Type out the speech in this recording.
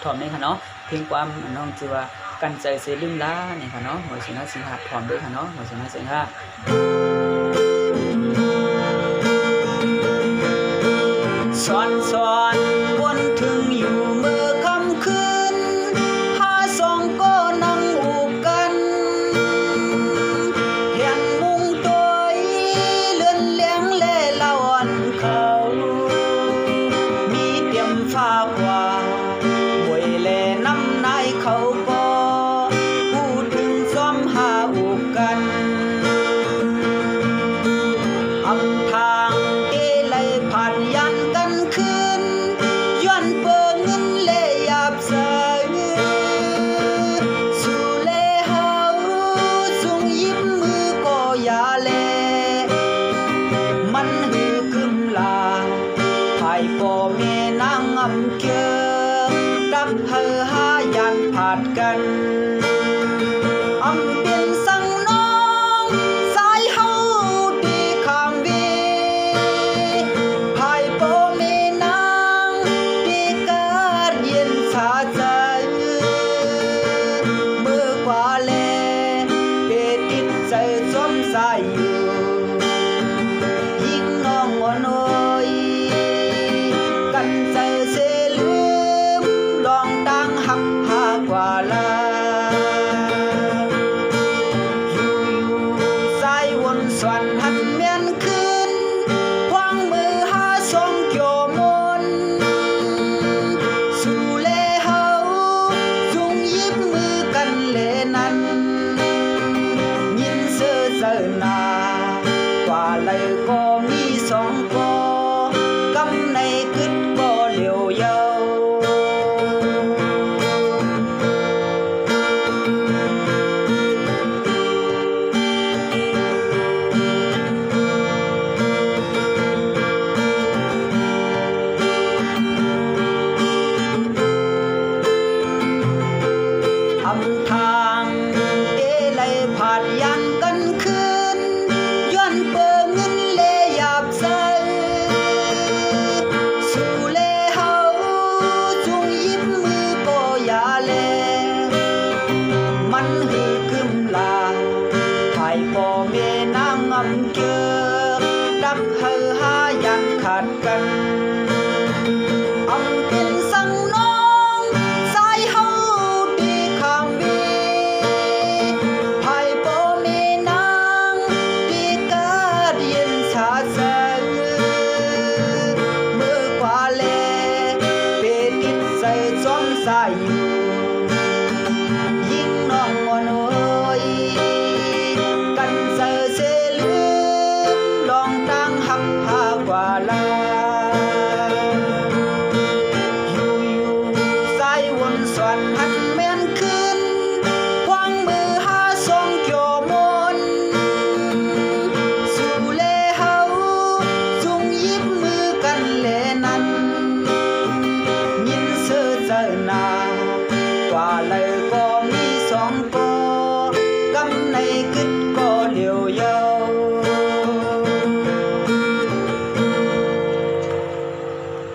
ถอมนี่ค่ะเนาะเพียงความน้องชื่อว่ากันใจเสลืมล้านี่ค่ะเนาะหมดสินะสิงหาถอมด้วยค่ะเนาะหมดสินะสิงหาสอนวนถึงอยู่เมื่อค่ำคืนหาสองก็นั่งอูบกันเห็นมุงตัวเลื่อนเลี้ยงเล่เล่าอ่อนเขามีเตรียมฟ้ากว่าบวยเล่น้ำนายเขาก็พูดถึงซ้อมหาอูบกันอำทางเอเลยผ่านยันกันคืนย้อนเปิงเงินเล่หยาบใสสู่เล่เฮาส่งยิ้มมือก็อย่าเล่มันหือคึมลาภายพ่อแม่นางอำเกือดักเฮอหายันผาดกันอำเป็นสังน้องสายเฮาดีข้างวีภายพ่อแม่นางดีกาดเย็นสาใจเมื่อกว่าแลเปติดใจสมสายอยู่ยิ่งน้องอ่อนน้อยกันใจเสลืมลองตั้งหักหากว่าลาสายวนสวนหันเมียนคืนวางมือหาสองเกี่ยวมนสู่เล่เฮาจุงยิบมือกันเล่นั้นยินเสือเจอหน้ากว่าเลยก็มีสองก็กำในกึดก็เหลียวเยาอำทางเอเลยผ่านยันกันคืนย้อนเปิงเงินเล่หยาบใสสู่เล่เฮาจุงยิ้มมือก็อย่าเล่มันหือคึมลาภายพ่อแม่นางอำเกือดักเฮอหายันขาดกันอำเป็นสังน้องสายเฮาดีข้างวีภายพ่อแม่นางดีกาดเย็นชาใจเมื่อกว่าแลเปติดใจจ้องสายอยู่ยิ่งน้องอ่อนน้อยกันใจเสลืมลองตั้งหักหากว่าลา